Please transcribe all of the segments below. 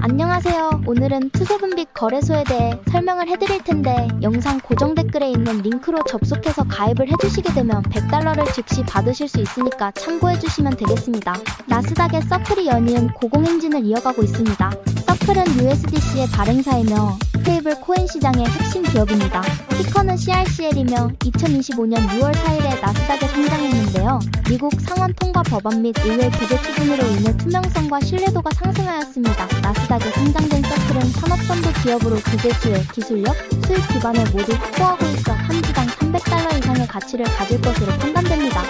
안녕하세요. 오늘은 투세분빛 거래소에 대해 설명을 해드릴 텐데 영상 고정 댓글에 있는 링크로 접속해서 가입을 해주시게 되면 $100를 즉시 받으실 수 있으니까 참고해주시면 되겠습니다. 나스닥의 서플이 연이은 고공행진을 이어가고 있습니다. 서플은 USDC의 발행사이며 스테이블 코인 시장의 핵심 기업입니다. 티커는 CRCL이며 2025년 6월 4일에 나스닥에 상장했는데요. 미국 상원 통과 법안 및 의회 규제 추진으로 인해 투명성과 신뢰도가 상승하였습니다. 나스닥에 상장된 서플은 산업선도 기업으로 규제 수혜, 기술력, 수익 기반을 모두 확보하고 있어 한 주당 $300 이상의 가치를 가질 것으로 판단됩니다.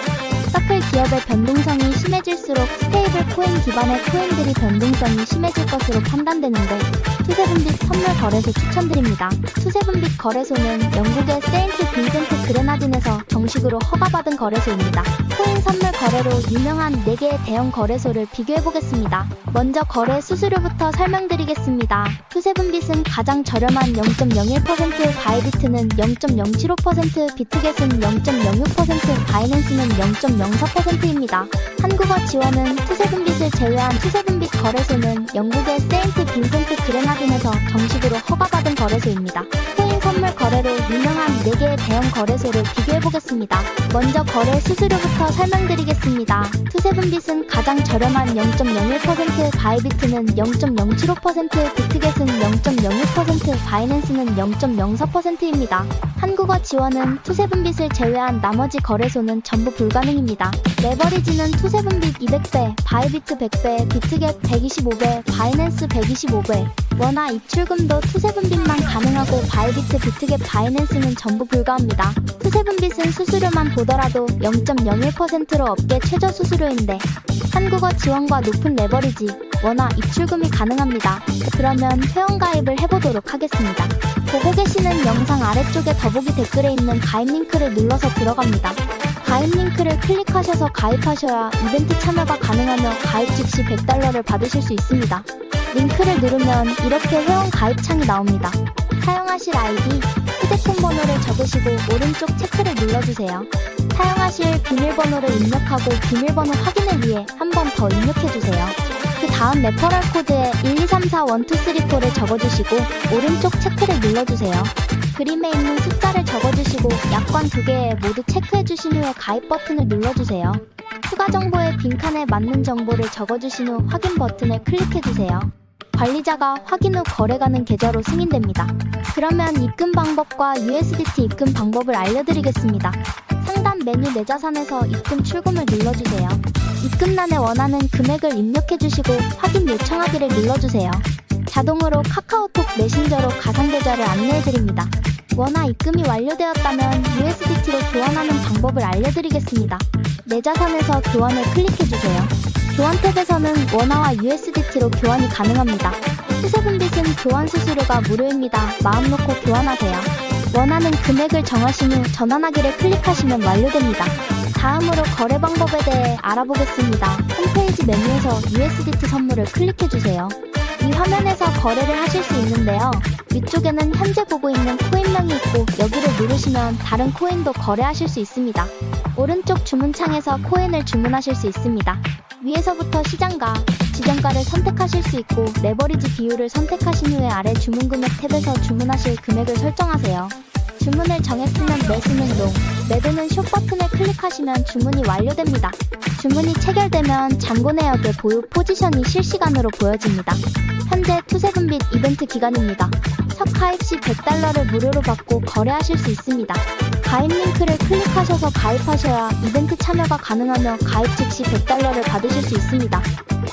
서플 기업의 변동성이 심해질수록 스테이블 코인 기반의 코인들이 변동성이 심해질 것으로 판단되는데 투세분빛 선물 거래소 추천드립니다. 투세분빛 거래소는 영국의 세인트 빈센트 그레나딘에서 정식으로 허가받은 거래소입니다. 코인 선물 거래로 유명한 4개의 대형 거래소를 비교해보겠습니다. 먼저 거래 수수료부터 설명드리겠습니다. 투세분빛은 가장 저렴한 0.01%, 바이비트는 0.075%, 비트겟은 0.06%, 바이낸스는 0.04%입니다. 한국어 지원은 투세분빛을 제외한 투세분빛 거래소는 영국의 세인트 빈센트 그레나딘에서 정식으로 허가받은 거래소입니다. 코인 선물 거래로 유명한 4개의 대형 거래소를 비교해보겠습니다. 먼저 거래 수수료부터 설명드리겠습니다. 투세분빛은 가장 저렴한 0.01%, 바이비트는 0.075%, 비트겟은 0.06%, 바이낸스는 0.04%입니다. 한국어 지원은 투세분빛을 제외한 나머지 거래소는 전부 불가능입니다. 레버리지는 투세분빛 200배, 바이비트 100배, 비트겟 125배, 바이낸스 125배. 원화 입출금도 투세분빛만 가능하고 바이비트, 비트겟, 바이낸스는 전부 불가합니다. 투세분빛은 수수료만 보더라도 0.01%로 업계 최저 수수료인데 한국어 지원과 높은 레버리지, 원화 입출금이 가능합니다. 그러면 회원가입을 해보도록 하겠습니다. 보고 계시는 영상 아래쪽에 더보기 댓글에 있는 가입 링크를 눌러서 들어갑니다. 가입 링크를 클릭하셔서 가입하셔야 이벤트 참여가 가능하며 가입 즉시 $100를 받으실 수 있습니다. 링크를 누르면 이렇게 회원 가입 창이 나옵니다. 사용하실 아이디, 휴대폰 번호를 적으시고 오른쪽 체크를 눌러주세요. 사용하실 비밀번호를 입력하고 비밀번호 확인을 위해 한 번 더 입력해주세요. 그 다음 레퍼럴 코드에 123412334를 적어주시고 오른쪽 체크를 눌러주세요. 그림에 있는 숫자를 적어주시고 약관 2개 모두 체크해주신 후에 가입 버튼을 눌러주세요. 추가 정보의 빈칸에 맞는 정보를 적어주신 후 확인 버튼을 클릭해주세요. 관리자가 확인 후 거래 가능 계좌로 승인됩니다. 그러면 입금 방법과 USDT 입금 방법을 알려드리겠습니다. 상단 메뉴 내 자산에서 입금 출금을 눌러주세요. 입금란에 원하는 금액을 입력해주시고 확인 요청하기를 눌러주세요. 자동으로 카카오톡 메신저로 가상계좌를 안내해드립니다. 원화 입금이 완료되었다면 USDT로 교환하는 방법을 알려드리겠습니다. 내 자산에서 교환을 클릭해주세요. 교환 탭에서는 원화와 USDT로 교환이 가능합니다. 투세분빛은 교환 수수료가 무료입니다. 마음 놓고 교환하세요. 원하는 금액을 정하신 후 전환하기를 클릭하시면 완료됩니다. 다음으로 거래 방법에 대해 알아보겠습니다. 홈페이지 메뉴에서 USDT 선물을 클릭해주세요. 이 화면에서 거래를 하실 수 있는데요. 위쪽에는 현재 보고 있는 코인명이 있고 여기를 누르시면 다른 코인도 거래하실 수 있습니다. 오른쪽 주문창에서 코인을 주문하실 수 있습니다. 위에서부터 시장가, 지정가를 선택하실 수 있고 레버리지 비율을 선택하신 후에 아래 주문금액 탭에서 주문하실 금액을 설정하세요. 주문을 정했으면 매수는 롱, 매도는 숏 버튼을 클릭하시면 주문이 완료됩니다. 주문이 체결되면 잔고 내역의 보유 포지션이 실시간으로 보여집니다. 현재 투세분빛 이벤트 기간입니다. 첫 가입 시 $100를 무료로 받고 거래하실 수 있습니다. 가입 링크를 클릭하셔서 가입하셔야 이벤트 참여가 가능하며 가입 즉시 $100를 받으실 수 있습니다.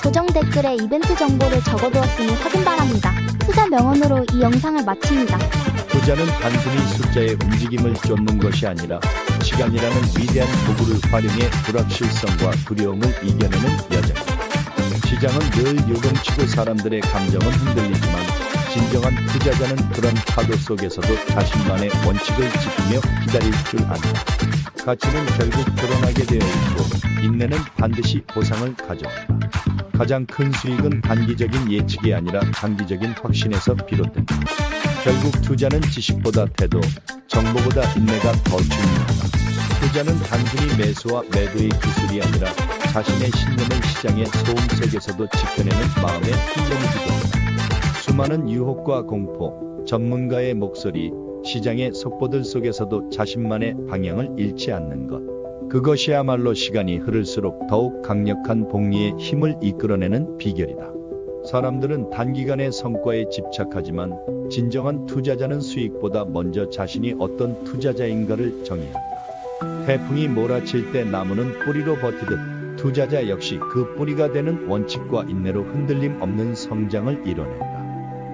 고정 댓글에 이벤트 정보를 적어두었으니 확인 바랍니다. 투자 명언으로 이 영상을 마칩니다. 투자는 단순히 숫자의 움직임을 쫓는 것이 아니라 시간이라는 위대한 도구를 활용해 불확실성과 두려움을 이겨내는 여정. 시장은 늘 요동치고 사람들의 감정은 흔들리지만 진정한 투자자는 그런 파도 속에서도 자신만의 원칙을 지키며 기다릴 줄 안다. 가치는 결국 드러나게 되어 있고 인내는 반드시 보상을 가져온다. 가장 큰 수익은 단기적인 예측이 아니라 장기적인 확신에서 비롯된다. 결국 투자는 지식보다 태도, 정보보다 인내가 더 중요하다. 투자는 단순히 매수와 매도의 기술이 아니라 자신의 신념을 시장의 소음 속에서도 지켜내는 마음의 훈련이기도 합니다. 수많은 유혹과 공포, 전문가의 목소리, 시장의 속보들 속에서도 자신만의 방향을 잃지 않는 것. 그것이야말로 시간이 흐를수록 더욱 강력한 복리의 힘을 이끌어내는 비결이다. 사람들은 단기간의 성과에 집착하지만 진정한 투자자는 수익보다 먼저 자신이 어떤 투자자인가를 정의한다. 태풍이 몰아칠 때 나무는 뿌리로 버티듯 투자자 역시 그 뿌리가 되는 원칙과 인내로 흔들림 없는 성장을 이뤄낸다.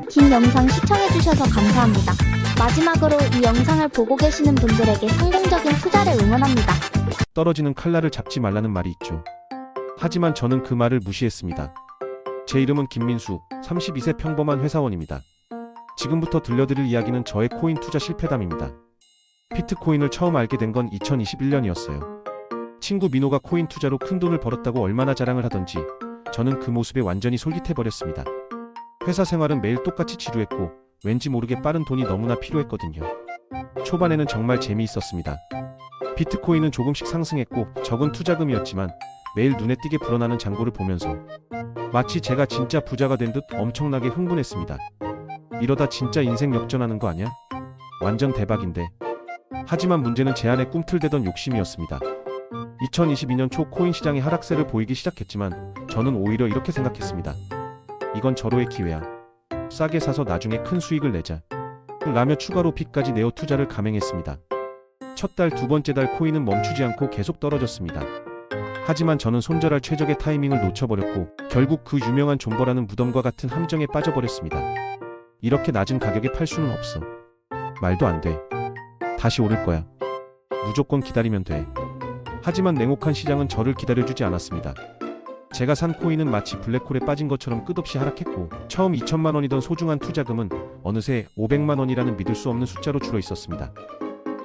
긴 영상 시청해주셔서 감사합니다. 마지막으로 이 영상을 보고 계시는 분들에게 성공적인 투자를 응원합니다. 떨어지는 칼날을 잡지 말라는 말이 있죠. 하지만 저는 그 말을 무시했습니다. 제 이름은 김민수, 32세 평범한 회사원입니다. 지금부터 들려드릴 이야기는 저의 코인 투자 실패담입니다. 비트코인을 처음 알게 된 건 2021년이었어요. 친구 민호가 코인 투자로 큰 돈을 벌었다고 얼마나 자랑을 하던지 저는 그 모습에 완전히 솔깃해버렸습니다. 회사 생활은 매일 똑같이 지루했고 왠지 모르게 빠른 돈이 너무나 필요했거든요. 초반에는 정말 재미있었습니다. 비트코인은 조금씩 상승했고 적은 투자금이었지만 매일 눈에 띄게 불어나는 잔고를 보면서 마치 제가 진짜 부자가 된 듯 엄청나게 흥분했습니다. 이러다 진짜 인생 역전하는 거 아냐? 완전 대박인데. 하지만 문제는 제 안에 꿈틀대던 욕심이었습니다. 2022년 초 코인 시장이 하락세를 보이기 시작했지만 저는 오히려 이렇게 생각했습니다. 이건 절호의 기회야. 싸게 사서 나중에 큰 수익을 내자. 라며 추가로 빚까지 내어 투자를 감행했습니다. 첫 달, 두 번째 달 코인은 멈추지 않고 계속 떨어졌습니다. 하지만 저는 손절할 최적의 타이밍을 놓쳐버렸고 결국 그 유명한 존버라는 무덤과 같은 함정에 빠져버렸습니다. 이렇게 낮은 가격에 팔 수는 없어. 말도 안 돼. 다시 오를 거야. 무조건 기다리면 돼. 하지만 냉혹한 시장은 저를 기다려주지 않았습니다. 제가 산 코인은 마치 블랙홀에 빠진 것처럼 끝없이 하락했고 처음 2천만 원이던 소중한 투자금은 어느새 500만 원이라는 믿을 수 없는 숫자로 줄어 있었습니다.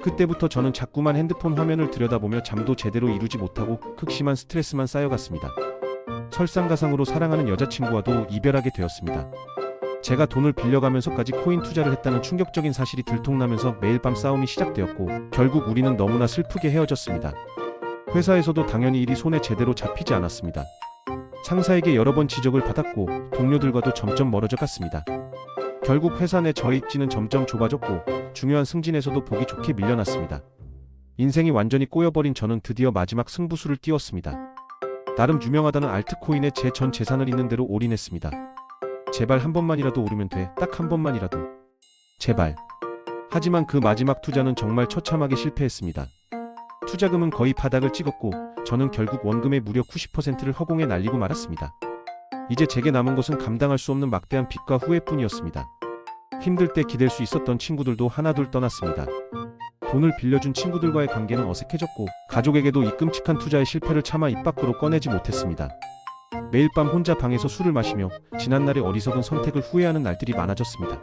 그때부터 저는 자꾸만 핸드폰 화면을 들여다보며 잠도 제대로 이루지 못하고 극심한 스트레스만 쌓여갔습니다. 설상가상으로 사랑하는 여자친구와도 이별하게 되었습니다. 제가 돈을 빌려가면서까지 코인 투자를 했다는 충격적인 사실이 들통나면서 매일 밤 싸움이 시작되었고 결국 우리는 너무나 슬프게 헤어졌습니다. 회사에서도 당연히 일이 손에 제대로 잡히지 않았습니다. 상사에게 여러 번 지적을 받았고 동료들과도 점점 멀어져 갔습니다. 결국 회사 내 저의 입지는 점점 좁아졌고 중요한 승진에서도 보기 좋게 밀려났습니다. 인생이 완전히 꼬여버린 저는 드디어 마지막 승부수를 띄웠습니다. 나름 유명하다는 알트코인에 제 전 재산을 있는 대로 올인했습니다. 제발 한 번만이라도 오르면 돼. 딱 한 번만이라도. 제발. 하지만 그 마지막 투자는 정말 처참하게 실패했습니다. 투자금은 거의 바닥을 찍었고 저는 결국 원금의 무려 90%를 허공에 날리고 말았습니다. 이제 제게 남은 것은 감당할 수 없는 막대한 빚과 후회뿐이었습니다. 힘들 때 기댈 수 있었던 친구들도 하나둘 떠났습니다. 돈을 빌려준 친구들과의 관계는 어색해졌고 가족에게도 이 끔찍한 투자의 실패를 차마 입 밖으로 꺼내지 못했습니다. 매일 밤 혼자 방에서 술을 마시며 지난날의 어리석은 선택을 후회하는 날들이 많아졌습니다.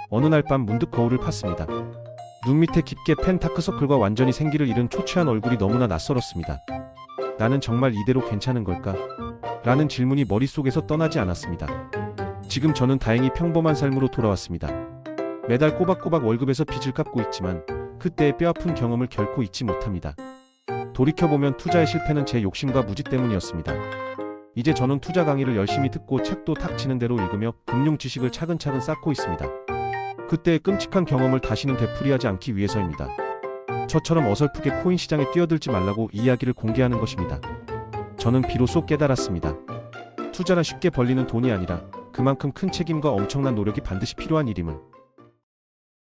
어느 날 밤 문득 거울을 팠습니다. 눈 밑에 깊게 팬 다크서클과 완전히 생기를 잃은 초췌한 얼굴이 너무나 낯설었습니다. 나는 정말 이대로 괜찮은 걸까? 라는 질문이 머릿속에서 떠나지 않았습니다. 지금 저는 다행히 평범한 삶으로 돌아왔습니다. 매달 꼬박꼬박 월급에서 빚을 갚고 있지만 그때의 뼈아픈 경험을 결코 잊지 못합니다. 돌이켜보면 투자의 실패는 제 욕심과 무지 때문이었습니다. 이제 저는 투자 강의를 열심히 듣고 책도 탁치는 대로 읽으며 금융 지식을 차근차근 쌓고 있습니다. 그때의 끔찍한 경험을 다시는 되풀이하지 않기 위해서입니다. 저처럼 어설프게 코인 시장에 뛰어들지 말라고 이 이야기를 공개하는 것입니다. 저는 비로소 깨달았습니다. 투자란 쉽게 벌리는 돈이 아니라 그만큼 큰 책임과 엄청난 노력이 반드시 필요한 일임을.